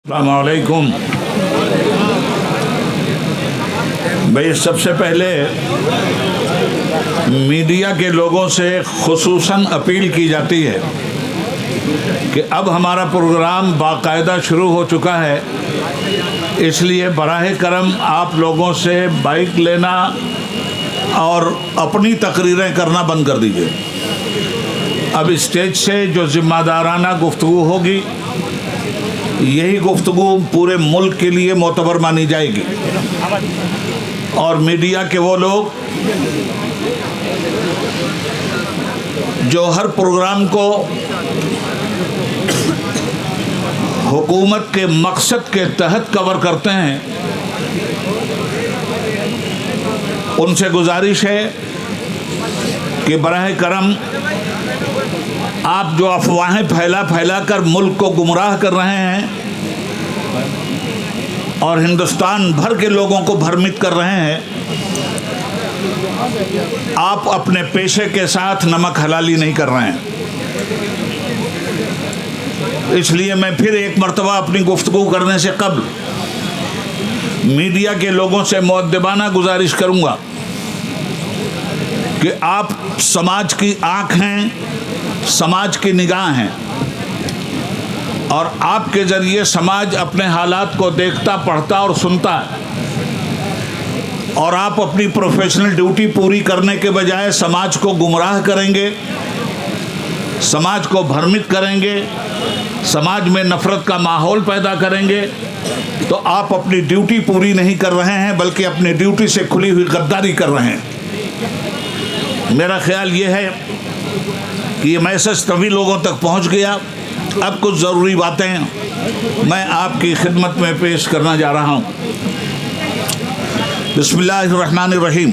अस्सलाम वालेकुम। भाई, सबसे पहले मीडिया के लोगों से खुसूसन अपील की जाती है कि अब हमारा प्रोग्राम बाकायदा शुरू हो चुका है, इसलिए बराह करम आप लोगों से बाइक लेना और अपनी तकरीरें करना बंद कर दीजिए। अब स्टेज से जो ज़िम्मेदाराना गुफ्तगू होगी, यही गुफ्तगू पूरे मुल्क के लिए मोतबर मानी जाएगी। और मीडिया के वो लोग जो हर प्रोग्राम को हुकूमत के मकसद के तहत कवर करते हैं, उनसे गुजारिश है कि बराह करम आप जो अफवाहें फैला कर मुल्क को गुमराह कर रहे हैं और हिंदुस्तान भर के लोगों को भ्रमित कर रहे हैं, आप अपने पेशे के साथ नमक हलाली नहीं कर रहे हैं। इसलिए मैं फिर एक मर्तबा अपनी गुफ्तगू करने से कबल मीडिया के लोगों से मुअद्दबाना गुजारिश करूंगा कि आप समाज की आँख हैं, समाज की निगाह हैं, और आपके ज़रिए समाज अपने हालात को देखता, पढ़ता और सुनता है। और आप अपनी प्रोफेशनल ड्यूटी पूरी करने के बजाय समाज को गुमराह करेंगे, समाज को भ्रमित करेंगे, समाज में नफ़रत का माहौल पैदा करेंगे, तो आप अपनी ड्यूटी पूरी नहीं कर रहे हैं, बल्कि अपनी ड्यूटी से खुली हुई गद्दारी कर रहे हैं। मेरा ख्याल ये है कि ये मैसेज तभी लोगों तक पहुंच गया। अब कुछ ज़रूरी बातें मैं आपकी खिदमत में पेश करना जा रहा हूं। बिस्मिल्लाहिर्रहमानिर्रहीम।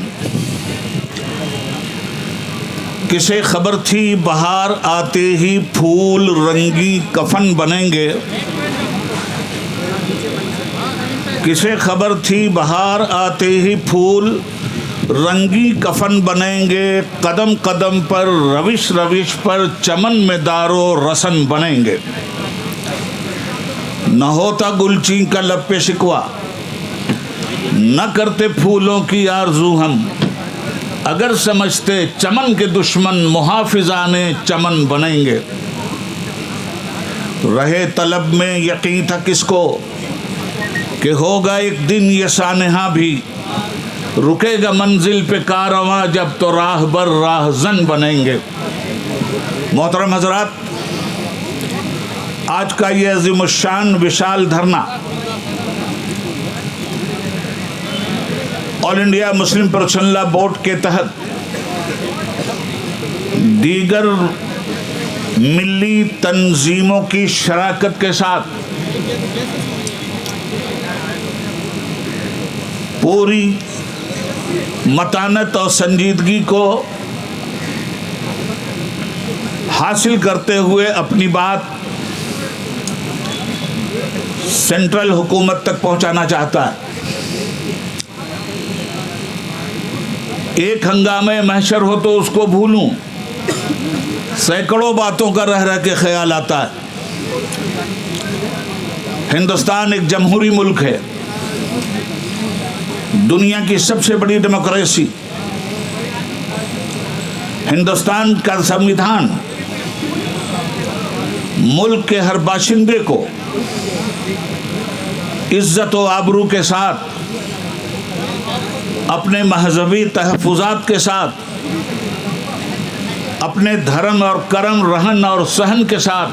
किसे खबर थी बहार आते ही फूल रंगी कफन बनेंगे, किसे खबर थी बहार आते ही फूल रंगी कफन बनेंगे, कदम कदम पर रविश रविश पर चमन में दारो रसन बनेंगे। न होता गुलची का लब पे शिकवा, न करते फूलों की आरजू हम, अगर समझते चमन के दुश्मन मुहाफिजाने चमन बनेंगे। रहे तलब में यकीन था किसको कि होगा एक दिन ये सानहा भी, रुकेगा मंजिल पे कारवां जब तो राहबर राहजन बनेंगे। मोहतरम हजरात, आज का ये अज़ीमुश्शान विशाल धरना all India Muslim personal law board के तहत दीगर मिली तंजीमों की शराकत के साथ पूरी मतानत और संजीदगी को हासिल करते हुए अपनी बात सेंट्रल हुकूमत तक पहुंचाना चाहता है। एक हंगामे महशर हो तो उसको भूलूं, सैकड़ों बातों का रह रह के ख्याल आता है। हिंदुस्तान एक जमहूरी मुल्क है, दुनिया की सबसे बड़ी डेमोक्रेसी। हिंदुस्तान का संविधान मुल्क के हर बाशिंदे को इज्जत व आबरू के साथ, अपने महजबी तहफ़्फ़ुज़ात के साथ, अपने धर्म और करम रहन और सहन के साथ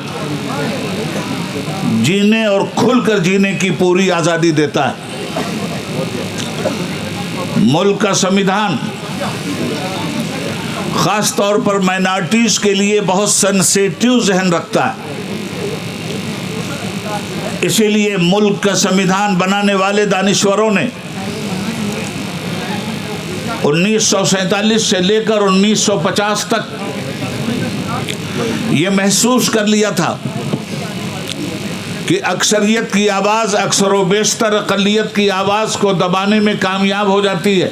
जीने और खुलकर जीने की पूरी आज़ादी देता है। मुल्क का संविधान ख़ास तौर पर माइनॉरिटीज़ के लिए बहुत सेंसिटिव जहन रखता है। इसीलिए मुल्क का संविधान बनाने वाले दानिश्वरों ने 1947 से लेकर 1950 तक ये महसूस कर लिया था कि अक्सरियत की आवाज़ अक्सर व बेशतर अक़लियत की आवाज़ को दबाने में कामयाब हो जाती है।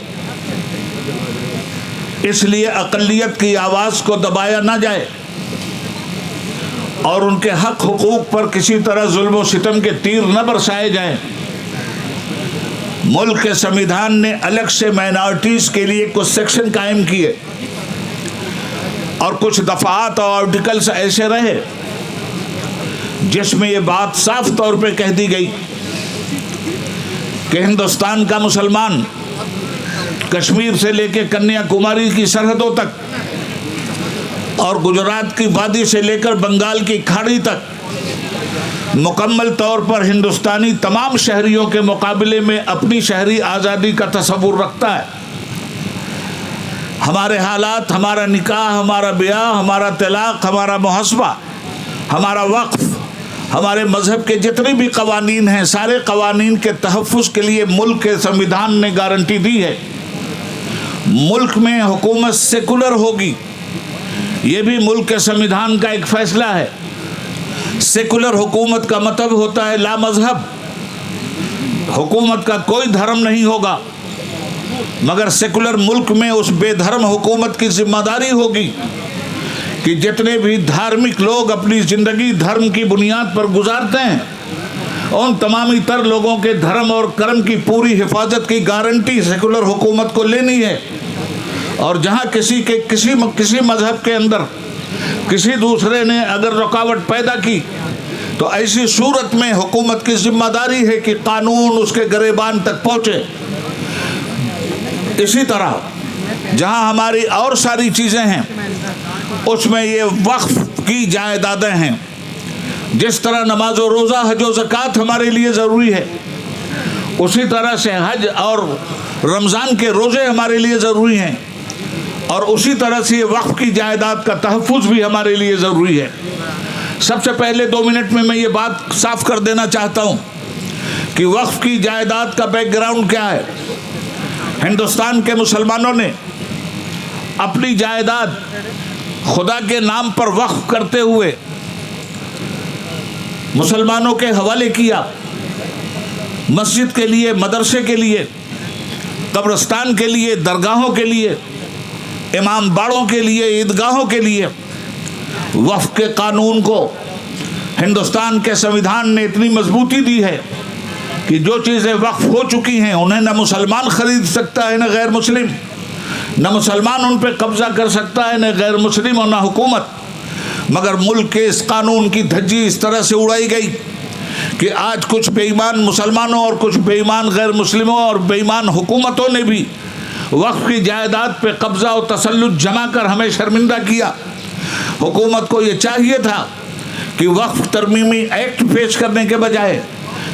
इसलिए अक़लियत की आवाज़ को दबाया ना जाए और उनके हक हुकूक पर किसी तरह जुल्म व सितम के तीर न बरसाए जाएं। मुल्क के संविधान ने अलग से माइनॉरिटीज़ के लिए कुछ सेक्शन कायम किए और कुछ दफ़ात और आर्टिकल्स ऐसे रहे जिसमें ये बात साफ तौर पे कह दी गई कि हिंदुस्तान का मुसलमान कश्मीर से लेकर कन्याकुमारी की सरहदों तक और गुजरात की वादी से लेकर बंगाल की खाड़ी तक मुकम्मल तौर पर हिंदुस्तानी तमाम शहरियों के मुकाबले में अपनी शहरी आज़ादी का तसव्वुर रखता है। हमारे हालात, हमारा निकाह, हमारा ब्याह, हमारा तलाक, हमारा मुहस्बा, हमारा वक्फ, हमारे मज़हब के जितने भी कवानीन हैं, सारे कवानीन के तहफ़्फ़ुज़ के लिए मुल्क के संविधान ने गारंटी दी है। मुल्क में हुकूमत सेकुलर होगी, ये भी मुल्क के संविधान का एक फ़ैसला है। सेकुलर हुकूमत का मतलब होता है ला मज़हब, हुकूमत का कोई धर्म नहीं होगा, मगर सेकुलर मुल्क में उस बेधर्म हुकूमत की जिम्मेदारी होगी कि जितने भी धार्मिक लोग अपनी ज़िंदगी धर्म की बुनियाद पर गुजारते हैं, उन तमामी तर लोगों के धर्म और कर्म की पूरी हिफाजत की गारंटी सेकुलर हुकूमत को लेनी है। और जहाँ किसी मज़हब के अंदर किसी दूसरे ने अगर रुकावट पैदा की तो ऐसी सूरत में हुकूमत की जिम्मेदारी है कि कानून उसके गिरेबान तक पहुँचे। इसी तरह जहाँ हमारी और सारी चीज़ें हैं उसमें ये वक्फ की जायदादें हैं। जिस तरह नमाज और रोज़ा, हज और ज़कात हमारे लिए ज़रूरी है, उसी तरह से हज और रमज़ान के रोज़े हमारे लिए ज़रूरी हैं, और उसी तरह से ये वक्फ की जायदाद का तहफ़्फ़ुज़ भी हमारे लिए ज़रूरी है। सबसे पहले 2 मिनट में मैं ये बात साफ कर देना चाहता हूँ कि वक्फ की जायदाद का बैकग्राउंड क्या है। हिंदुस्तान के मुसलमानों ने अपनी जायदाद खुदा के नाम पर वक्फ करते हुए मुसलमानों के हवाले किया। मस्जिद के लिए, मदरसे के लिए, कब्रिस्तान के लिए, दरगाहों के लिए, इमाम बाड़ों के लिए, ईदगाहों के लिए। वक्फ के कानून को हिंदुस्तान के संविधान ने इतनी मजबूती दी है कि जो चीज़ें वक्फ हो चुकी हैं उन्हें न मुसलमान ख़रीद सकता है न गैर मुस्लिम, न मुसलमान उन पर कब्ज़ा कर सकता है न गैर मुस्लिम और न हुकूमत। मगर मुल्क के इस कानून की धज्जी इस तरह से उड़ाई गई कि आज कुछ बेईमान मुसलमानों और कुछ बेईमान गैर मुस्लिमों और बेईमान हुकूमतों ने भी वक्फ की जायदाद पे कब्ज़ा और तसल्लुत जमा कर हमें शर्मिंदा किया। हुकूमत को ये चाहिए था कि वक्फ तरमीमी एक्ट पेश करने के बजाय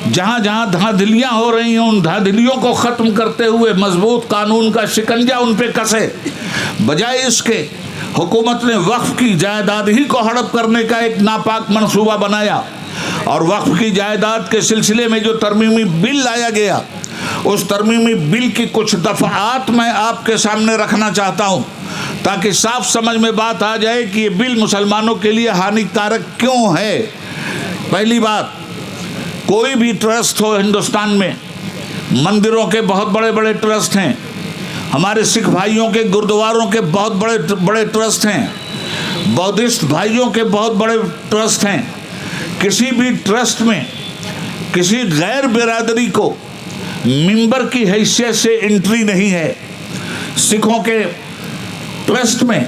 जहाँ जहाँ धांधलियाँ हो रही हैं उन धांधलियों को ख़त्म करते हुए मजबूत कानून का शिकंजा उन पे कसे, बजाय इसके हुकूमत ने वक्फ की जायदाद ही को हड़प करने का एक नापाक मंसूबा बनाया। और वक्फ की जायदाद के सिलसिले में जो तरमीमी बिल लाया गया, उस तरमीमी बिल की कुछ दफ़ात मैं आपके सामने रखना चाहता हूँ ताकि साफ समझ में बात आ जाए कि ये बिल मुसलमानों के लिए हानिकारक क्यों है। पहली बात, कोई भी ट्रस्ट हो हिंदुस्तान में, मंदिरों के बहुत बड़े बड़े ट्रस्ट हैं, हमारे सिख भाइयों के गुरुद्वारों के बहुत बड़े बड़े ट्रस्ट हैं, बौद्धिस्ट भाइयों के बहुत बड़े ट्रस्ट हैं। किसी भी ट्रस्ट में किसी गैर बिरादरी को मेंबर की हैसियत से एंट्री नहीं है। सिखों के ट्रस्ट में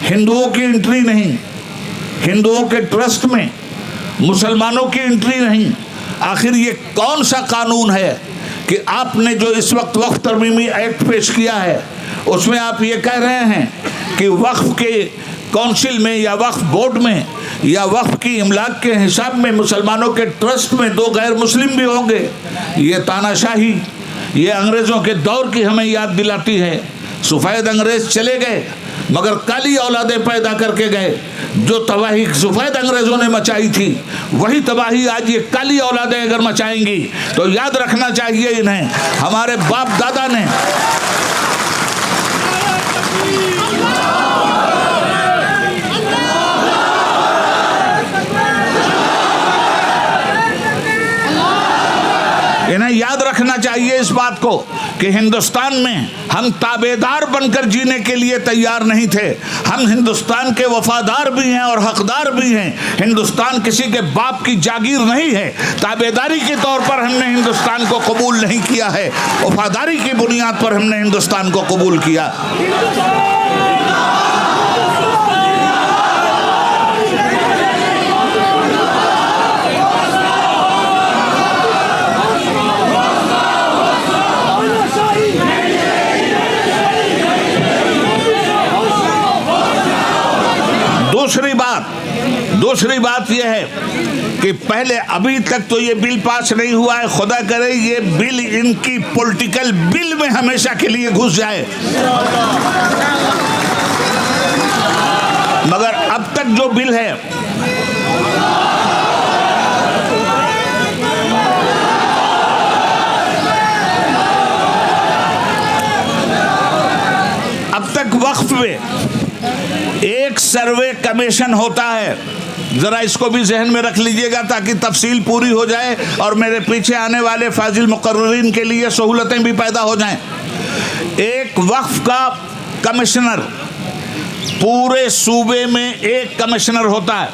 हिंदुओं की एंट्री नहीं, हिंदुओं के ट्रस्ट में मुसलमानों की एंट्री नहीं। आखिर ये कौन सा कानून है कि आपने जो इस वक्त वक्फ तरमीमी एक्ट पेश किया है उसमें आप ये कह रहे हैं कि वक्फ के काउंसिल में या वक्फ बोर्ड में या वक्फ की इमलाक के हिसाब में मुसलमानों के ट्रस्ट में 2 गैर मुस्लिम भी होंगे। ये तानाशाही, ये अंग्रेज़ों के दौर की हमें याद दिलाती है। सफ़ेद अंग्रेज़ चले गए मगर काली औलादें पैदा करके गए। जो तबाही सफ़ेद अंग्रेज़ों ने मचाई थी वही तबाही आज ये काली औलादें अगर मचाएंगी तो याद रखना चाहिए इन्हें, हमारे बाप दादा ने इन्हें याद रखना चाहिए इस बात को कि हिंदुस्तान में हम ताबेदार बनकर जीने के लिए तैयार नहीं थे। हम हिंदुस्तान के वफादार भी हैं और हकदार भी हैं। हिंदुस्तान किसी के बाप की जागीर नहीं है। ताबेदारी के तौर पर हमने हिंदुस्तान को कबूल नहीं किया है, वफादारी की बुनियाद पर हमने हिंदुस्तान को कबूल किया। दूसरी बात यह है कि पहले अभी तक तो ये बिल पास नहीं हुआ है। खुदा करे ये बिल इनकी पॉलिटिकल बिल में हमेशा के लिए घुस जाए। मगर अब तक जो बिल है अब तक वक्फ में एक सर्वे कमीशन होता है। जरा इसको भी जहन में रख लीजिएगा ताकि तफसील पूरी हो जाए और मेरे पीछे आने वाले फाजिल मुकर्ररीन के लिए सहूलतें भी पैदा हो जाएं। एक वक्फ का कमिश्नर, पूरे सूबे में एक कमिश्नर होता है।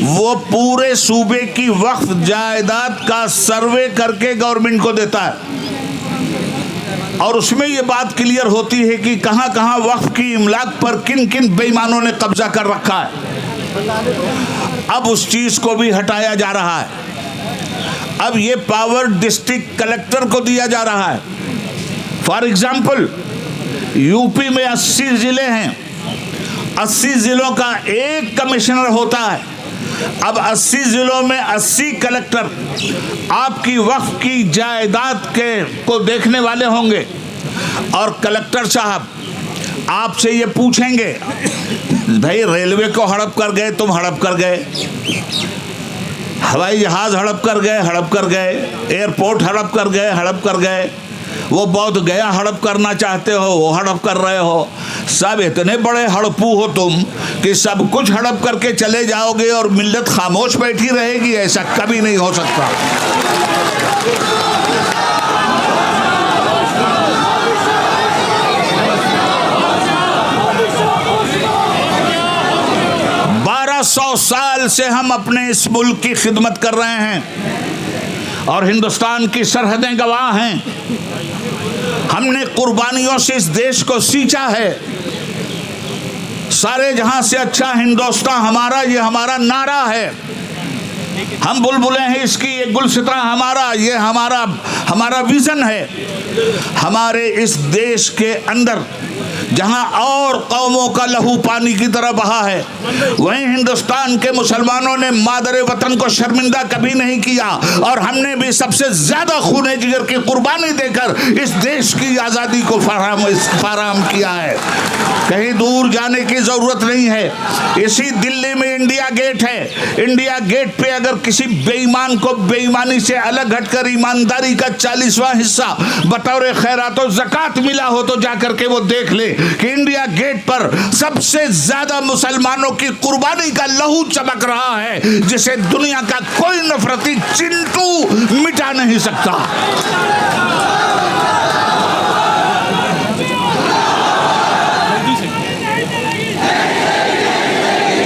वो पूरे सूबे की वक्फ जायदाद का सर्वे करके गवर्नमेंट को देता है और उसमें ये बात क्लियर होती है कि कहां कहां वक्फ की इमलाक पर किन किन बेईमानों ने कब्जा कर रखा है। अब उस चीज को भी हटाया जा रहा है। अब ये पावर डिस्ट्रिक्ट कलेक्टर को दिया जा रहा है। फॉर एग्जाम्पल यूपी में 80 जिले हैं, 80 जिलों का एक कमिश्नर होता है। अब 80 जिलों में 80 कलेक्टर आपकी वक्फ की जायदाद को देखने वाले होंगे और कलेक्टर साहब आपसे ये पूछेंगे, भाई रेलवे को हड़प कर गए, तुम हड़प कर गए, हवाई जहाज हड़प कर गए, एयरपोर्ट हड़प कर गए, वो बौद्ध गया हड़प करना चाहते हो, वो हड़प कर रहे हो। सब इतने बड़े हड़पू हो तुम कि सब कुछ हड़प करके चले जाओगे और मिल्लत खामोश बैठी रहेगी। ऐसा कभी नहीं हो सकता। 1200 साल से हम अपने इस मुल्क की खिदमत कर रहे हैं और हिंदुस्तान की सरहदें गवाह हैं। हमने कुर्बानियों से इस देश को सींचा है। सारे जहां से अच्छा हिंदुस्तान हमारा, ये हमारा नारा है। हम बुलबुलें हैं इसकी, ये गुलसिता हमारा, ये हमारा विजन है। हमारे इस देश के अंदर जहां और कौमों का लहू पानी की तरह बहा है, वहीं हिंदुस्तान के मुसलमानों ने मादरे वतन को शर्मिंदा कभी नहीं किया और हमने भी सबसे ज्यादा खूने जिगर की कुर्बानी देकर इस देश की आज़ादी को फराहम किया है। कहीं दूर जाने की जरूरत नहीं है। इसी दिल्ली में इंडिया गेट है। इंडिया गेट पे अगर किसी बेईमान को बेईमानी से अलग हटकर ईमानदारी का 40वां हिस्सा बतौर खैरात और ज़कात मिला हो तो जाकर के वो देख ले कि इंडिया गेट पर सबसे ज्यादा मुसलमानों की कुर्बानी का लहू चमक रहा है, जिसे दुनिया का कोई नफरती चिंटू मिटा नहीं सकता।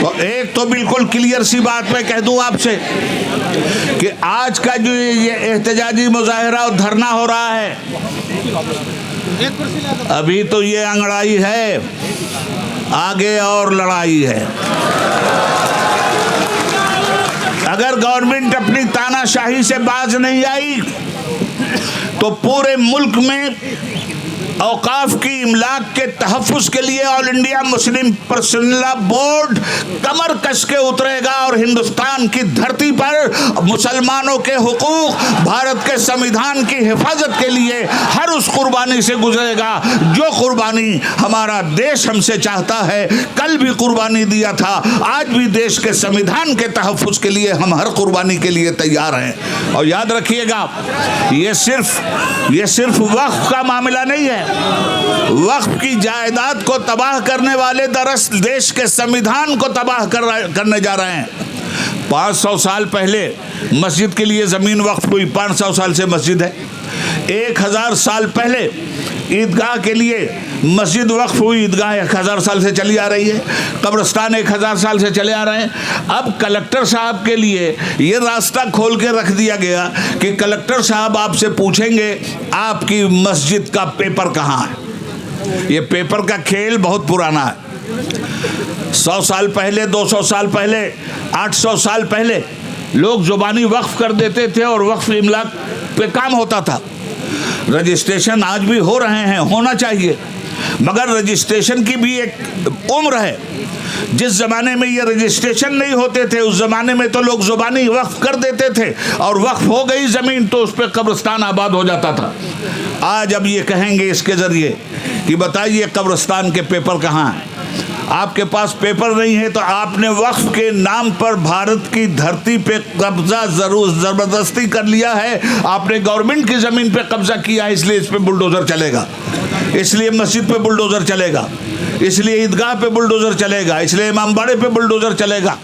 तो एक तो बिल्कुल क्लियर सी बात मैं कह दूं आपसे कि आज का जो ये एहतजाजी मुजाहिरा और धरना हो रहा है, अभी तो ये अंगड़ाई है, आगे और लड़ाई है। अगर गवर्नमेंट अपनी तानाशाही से बाज नहीं आई तो पूरे मुल्क में औकाफ की इमलाक के तहफ़्फ़ुज़ के लिए All India Muslim Personal Board कमर कस के उतरेगा और हिंदुस्तान की धरती पर मुसलमानों के हुकूक, भारत के संविधान की हिफाजत के लिए हर उस कुर्बानी से गुजरेगा जो कुर्बानी हमारा देश हमसे चाहता है। कल भी कुर्बानी दिया था, आज भी देश के संविधान के तहफ़्फ़ुज़ के लिए हम हर कुर्बानी के लिए तैयार हैं। और याद रखिएगा, ये सिर्फ वक्फ का मामला नहीं है। वक्फ की जायदाद को तबाह करने वाले दरअसल देश के संविधान को तबाह करने जा रहे हैं। 500 साल पहले मस्जिद के लिए ज़मीन वक्फ हुई, 500 साल से मस्जिद है। 1000 साल पहले ईदगाह के लिए मस्जिद वक्फ हुई, ईदगाह 1000 साल से चली आ रही है। कब्रिस्तान 1000 साल से चले आ रहे हैं। अब कलेक्टर साहब के लिए ये रास्ता खोल के रख दिया गया कि कलेक्टर साहब आपसे पूछेंगे आपकी मस्जिद का पेपर कहाँ है। ये पेपर का खेल बहुत पुराना है। 100 साल पहले, 200 साल पहले, 800 साल पहले लोग जुबानी वक्फ कर देते थे और वक्फ इमला पे काम होता था। रजिस्ट्रेशन आज भी हो रहे हैं, होना चाहिए, मगर रजिस्ट्रेशन की भी एक उम्र है। जिस ज़माने में ये रजिस्ट्रेशन नहीं होते थे, उस ज़माने में तो लोग ज़ुबानी वक्फ कर देते थे और वक्फ हो गई ज़मीन तो उस पर कब्रिस्तान आबाद हो जाता था। आज अब ये कहेंगे इसके ज़रिए कि बताइए कब्रिस्तान के पेपर कहाँ हैं। आपके पास पेपर नहीं है तो आपने वक्फ के नाम पर भारत की धरती पे कब्जा जरूर ज़बरदस्ती कर लिया है। आपने गवर्नमेंट की ज़मीन पे कब्जा किया है, इसलिए इस पे बुलडोज़र चलेगा, इसलिए मस्जिद पे बुलडोज़र चलेगा, इसलिए ईदगाह पे बुलडोज़र चलेगा, इसलिए इमामबाड़े पे बुलडोज़र चलेगा।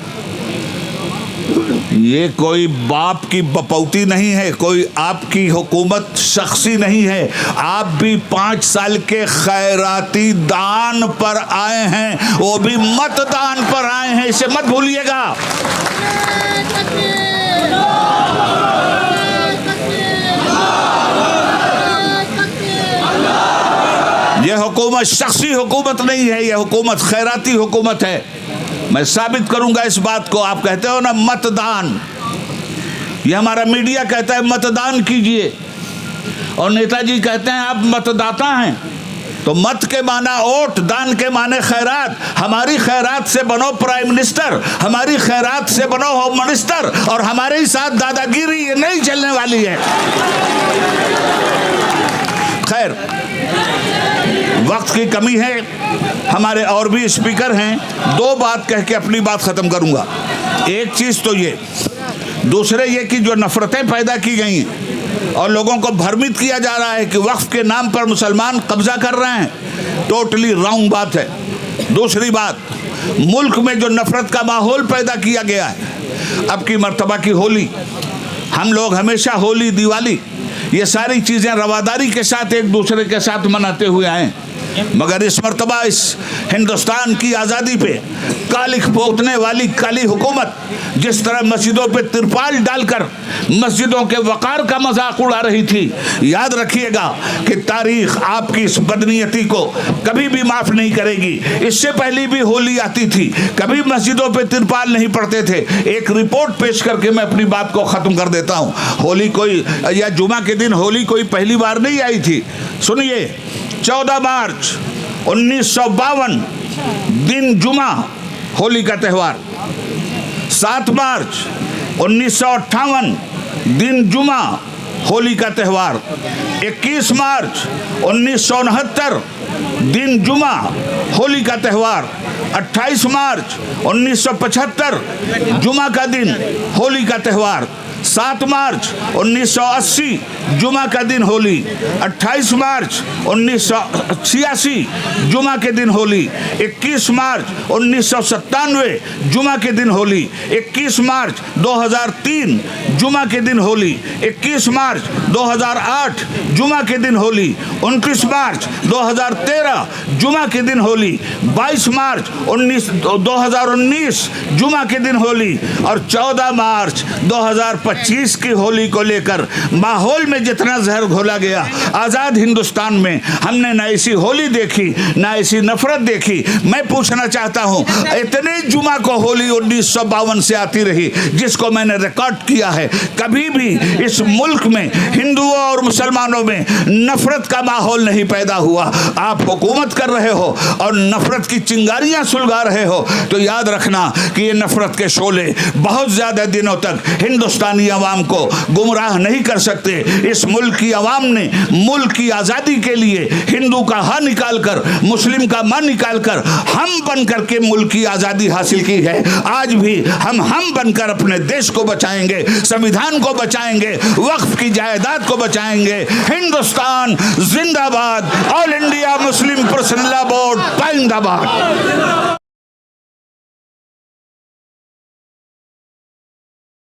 ये कोई बाप की बपौती नहीं है, कोई आपकी हुकूमत शख्सी नहीं है। आप भी 5 साल के खैराती दान पर आए हैं, वो भी मतदान पर आए हैं, इसे मत भूलिएगा। यह हुकूमत शख्सी हुकूमत नहीं है, यह हुकूमत खैराती हुकूमत है। मैं साबित करूंगा इस बात को। आप कहते हो ना मतदान, ये हमारा मीडिया कहता है मतदान कीजिए, और नेताजी कहते हैं आप मतदाता हैं। तो मत के माना वोट, दान के माने खैरात। हमारी खैरात से बनो प्राइम मिनिस्टर, हमारी खैरात से बनो होम मिनिस्टर, और हमारे ही साथ दादागिरी ये नहीं चलने वाली है। खैर, वक्त की कमी है, हमारे और भी स्पीकर हैं। 2 बात कह के अपनी बात ख़त्म करूंगा। एक चीज़ तो ये, दूसरे ये कि जो नफ़रतें पैदा की गई हैं और लोगों को भ्रमित किया जा रहा है कि वक्फ के नाम पर मुसलमान कब्जा कर रहे हैं, टोटली रॉन्ग बात है। दूसरी बात, मुल्क में जो नफ़रत का माहौल पैदा किया गया है, अब की मर्तबा की होली, हम लोग हमेशा होली, दिवाली, ये सारी चीज़ें रवादारी के साथ एक दूसरे के साथ मनाते हुए आए, मगर इस मर्तबा इस हिंदुस्तान की आज़ादी पे कालिख पोतने वाली काली हुकूमत जिस तरह मस्जिदों पे तिरपाल डालकर मस्जिदों के वक़ार का मजाक उड़ा रही थी, याद रखिएगा कि तारीख़ आपकी इस बदनीयती को कभी भी माफ़ नहीं करेगी। इससे पहले भी होली आती थी, कभी मस्जिदों पे तिरपाल नहीं पड़ते थे। एक रिपोर्ट पेश करके मैं अपनी बात को ख़त्म कर देता हूँ। होली कोई, या जुमा के दिन होली कोई पहली बार नहीं आई थी। सुनिए, 14 मार्च 1952 दिन जुमा, होली का त्यौहार। 7 मार्च 1958 दिन जुमा, होली का त्यौहार। 21 मार्च 1969 दिन जुमा, होली का त्यौहार। 28 मार्च 1975 जुमा का दिन, होली का त्यौहार। 7 मार्च 1980 जुमा का दिन होली। 28 मार्च 1986 जुमा के दिन होली। 21 मार्च 1997 जुमा के दिन होली। 21 मार्च 2003 जुमा के दिन होली। 21 मार्च 2008 जुमा के दिन होली। 29 मार्च 2013 जुमा के दिन होली। 22 मार्च 2019 जुमा के दिन होली। और 14 मार्च 2025 की होली को लेकर माहौल में जितना जहर घोला गया आज़ाद हिंदुस्तान में, हमने ना ऐसी होली देखी, ना ऐसी नफरत देखी। मैं पूछना चाहता हूँ, इतने जुमा को होली 1952 से आती रही, जिसको मैंने रिकॉर्ड किया है, कभी भी इस मुल्क में हिंदुओं और मुसलमानों में नफरत का माहौल नहीं पैदा हुआ। आप हुकूमत कर रहे हो और नफरत की चिंगारियां सुलगा रहे हो, तो याद रखना कि ये नफरत के शोले बहुत ज़्यादा दिनों तक हिंदुस्तानी अवाम को गुमराह नहीं कर सकते। इस मुल्क की आवाम ने मुल्क की आज़ादी के लिए हिंदू का हा निकाल कर, मुस्लिम का मा निकाल कर, हम बन करके मुल्क की आज़ादी हासिल की है। आज भी हम बनकर अपने देश को बचाएंगे, संविधान को बचाएंगे, वक्फ की जायदाद को बचाएंगे। हिंदुस्तान जिंदाबाद। All India Muslim personal law board जिंदाबाद।